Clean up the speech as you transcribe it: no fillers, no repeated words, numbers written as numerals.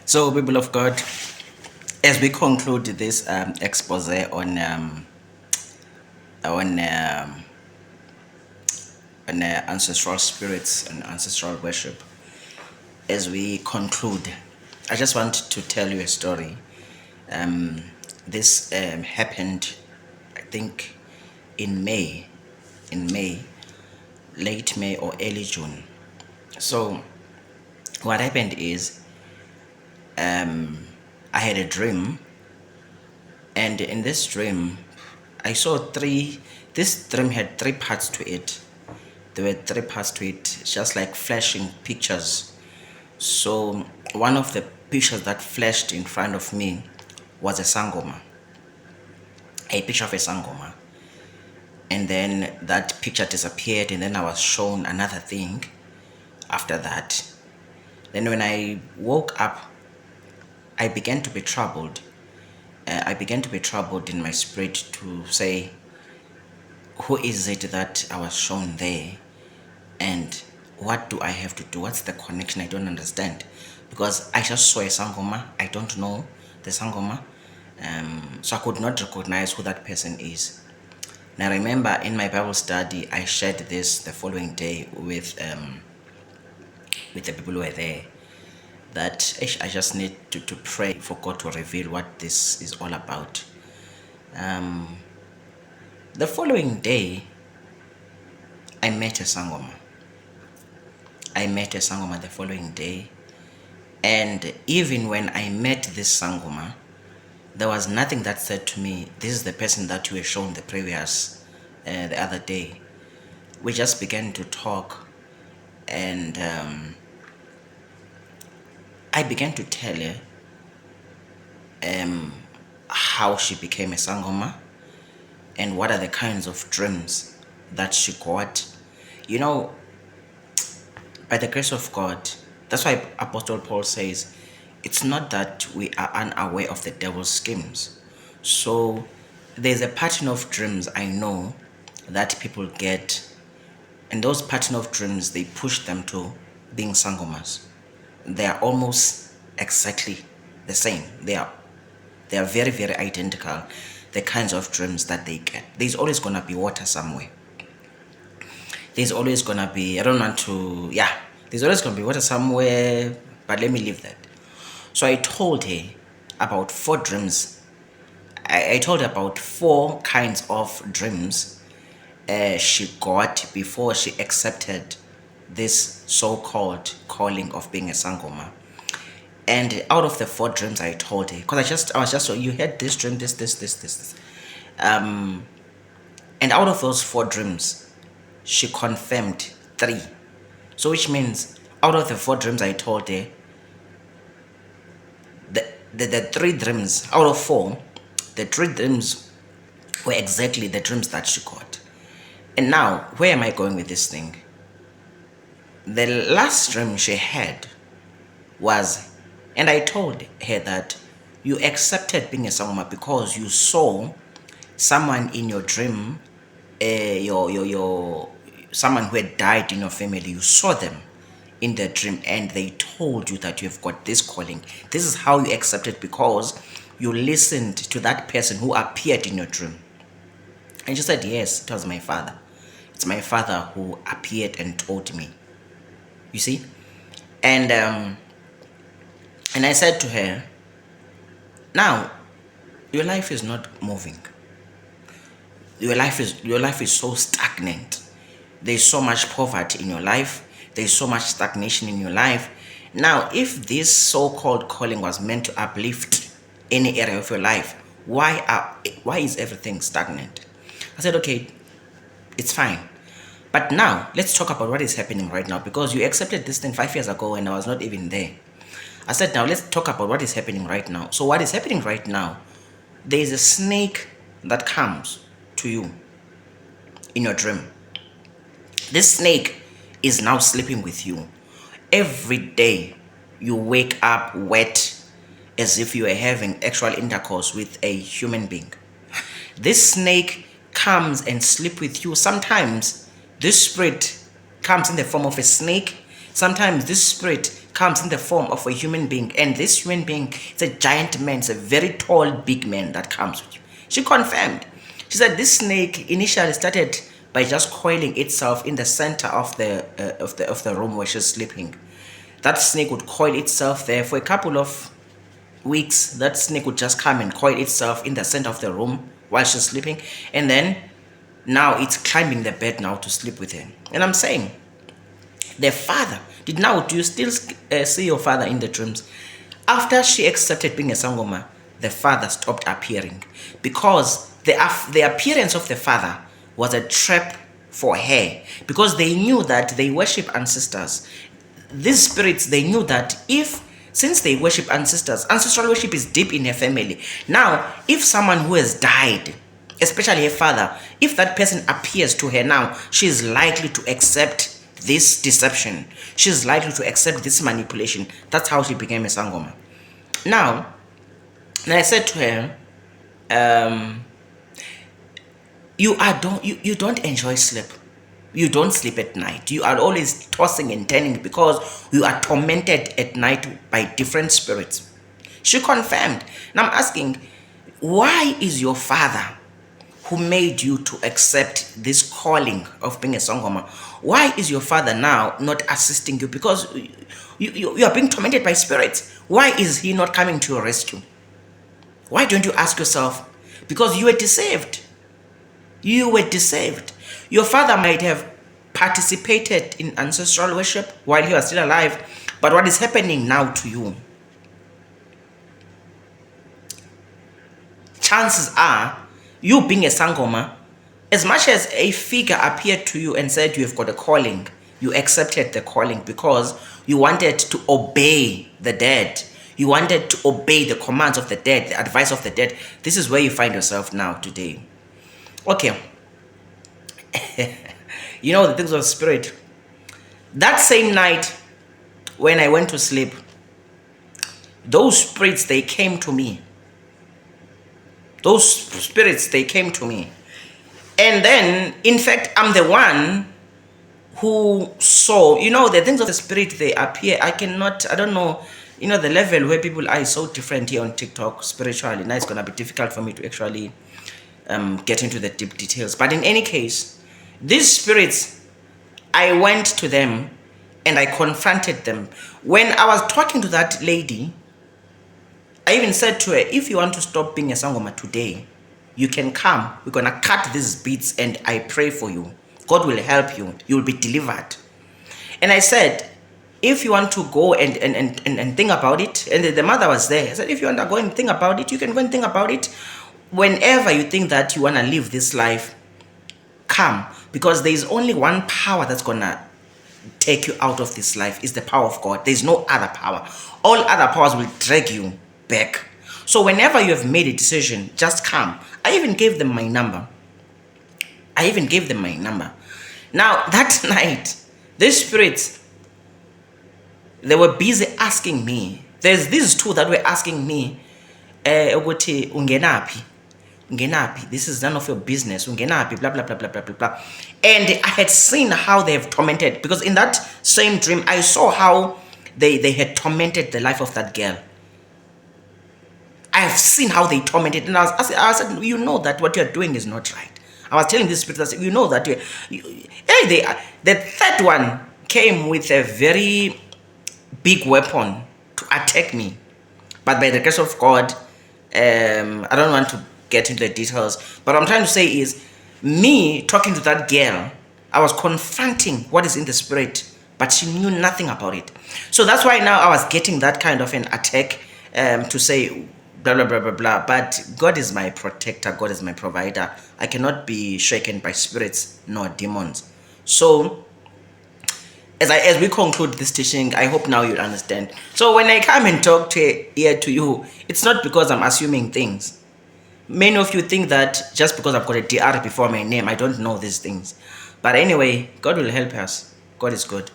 So, people of God, as we conclude this expose on ancestral spirits and ancestral worship, as we conclude, I just want to tell you a story. This happened, I think, in May, late May or early June. So, what happened is, I had a dream, and in this dream, I saw three. This dream had three parts to it. There were three parts to it, just like flashing pictures. So one of the pictures that flashed in front of me was a Sangoma, a picture of a Sangoma. And then that picture disappeared, and then I was shown another thing after that. Then when I woke up, I began to be troubled. I began to be troubled in my spirit to say, who is it that I was shown there? And what do I have to do? What's the connection? I don't understand. Because I just saw a Sangoma. I don't know the Sangoma. So I could not recognize who that person is. Now, I remember in my Bible study, I shared this the following day with the people who were there, that I just need to pray for God to reveal what this is all about. The following day, I met a Sangoma. The following day, and even when I met this Sangoma, there was nothing that said to me, this is the person that you were shown the other day. We just began to talk, and I began to tell her how she became a Sangoma and what are the kinds of dreams that she got. You know, by the grace of God, that's why Apostle Paul says, it's not that we are unaware of the devil's schemes. So there's a pattern of dreams I know that people get, and those pattern of dreams, they push them to being Sangomas. They are almost exactly the same. They are very, very identical, the kinds of dreams that they get. There's always gonna be water somewhere. There's always gonna be, there's always gonna be water somewhere, but let me leave that. So I told her about 4 dreams. I told her about 4 kinds of dreams she got before she accepted this so-called calling of being a Sangoma. And out of the 4 dreams I told her, because I was just so, you had this dream, this. And out of those 4 dreams, she confirmed 3. So which means out of the 4 dreams I told her, the 3 dreams out of 4, the 3 dreams were exactly the dreams that she got. And now, where am I going with this thing? The last dream she had was, and I told her that you accepted being a Sangoma because you saw someone in your dream, someone who had died in your family. You saw them in the dream, and they told you that you've got this calling. This is how you accepted, because you listened to that person who appeared in your dream. And she said, yes, it was my father. It's my father who appeared and told me. You see? And I said to her, now, your life is not moving. Your life is so stagnant. There's so much poverty in your life. There's so much stagnation in your life. Now, if this so-called calling was meant to uplift any area of your life, why is everything stagnant? I said, okay, it's fine. But now, let's talk about what is happening right now, because you accepted this thing 5 years ago and I was not even there. I said, now let's talk about what is happening right now. So what is happening right now, there is a snake that comes to you in your dream. This snake is now sleeping with you. Every day you wake up wet as if you are having actual intercourse with a human being. This snake comes and sleeps with you. Sometimes this spirit comes in the form of a snake. Sometimes this spirit comes in the form of a human being, and this human being is a giant man. It's a very tall, big man that comes with you. She confirmed. She said this snake initially started by just coiling itself in the center of the room where she's sleeping. That snake would coil itself there for a couple of weeks. That snake would just come and coil itself in the center of the room while she's sleeping, and then now it's climbing the bed now to sleep with her. And I'm saying, the father do you still see your father in the dreams? After she accepted being a Sangoma, the father stopped appearing, because the appearance of the father was a trap for her, because they knew that they worship ancestors. These spirits, they knew that since they worship ancestors, ancestral worship is deep in her family. Now, if someone who has died, especially her father, if that person appears to her now, she is likely to accept this deception. She is likely to accept this manipulation. That's how she became a Sangoma. Now, I said to her, you don't enjoy sleep. You don't sleep at night. You are always tossing and turning because you are tormented at night by different spirits. She confirmed. And I'm asking, why is your father, who made you to accept this calling of being a Sangoma, why is your father now not assisting you? Because you are being tormented by spirits. Why is he not coming to your rescue? Why don't you ask yourself? Because you were deceived. You were deceived. Your father might have participated in ancestral worship while he was still alive, but what is happening now to you? Chances are, you being a Sangoma, as much as a figure appeared to you and said you have got a calling, you accepted the calling because you wanted to obey the dead. You wanted to obey the commands of the dead, the advice of the dead. This is where you find yourself now today. Okay. You know the things of the spirit. That same night when I went to sleep, those spirits, they came to me. Those spirits, they came to me. And then, in fact, I'm the one who saw, the things of the spirit, they appear. I don't know, the level where people are so different here on TikTok spiritually. Now it's going to be difficult for me to actually get into the deep details. But in any case, these spirits, I went to them and I confronted them. When I was talking to that lady, I even said to her, if you want to stop being a Sangoma today, you can come. We're going to cut these beads and I pray for you. God will help you. You will be delivered. And I said, if you want to go and think about it, and the mother was there. I said, if you want to go and think about it, you can go and think about it. Whenever you think that you want to live this life, come. Because there is only one power that's going to take you out of this life. Is the power of God. There is no other power. All other powers will drag you back. So whenever you have made a decision, just come. I even gave them my number. Now, that night, these spirits, they were busy asking me. There's these two that were asking me, ukuthi ungenapi. This is none of your business. Ungenapi, blah, blah, blah, blah, blah, blah, blah. And I had seen how they have tormented, because in that same dream, I saw how they had tormented the life of that girl. I have seen how they tormented, and I said, you know that what you're doing is not right. I was telling this spirit, I said, you know that the third one came with a very big weapon to attack me. But by the grace of God, I don't want to get into the details, but what I'm trying to say is, me talking to that girl, I was confronting what is in the spirit, but she knew nothing about it. So that's why now I was getting that kind of an attack to say blah, blah, blah, blah, blah. But God is my protector. God is my provider. I cannot be shaken by spirits nor demons. So as we conclude this teaching, I hope now you'll understand. So when I come and talk here to you, it's not because I'm assuming things. Many of you think that just because I've got a DR before my name, I don't know these things. But anyway, God will help us. God is good.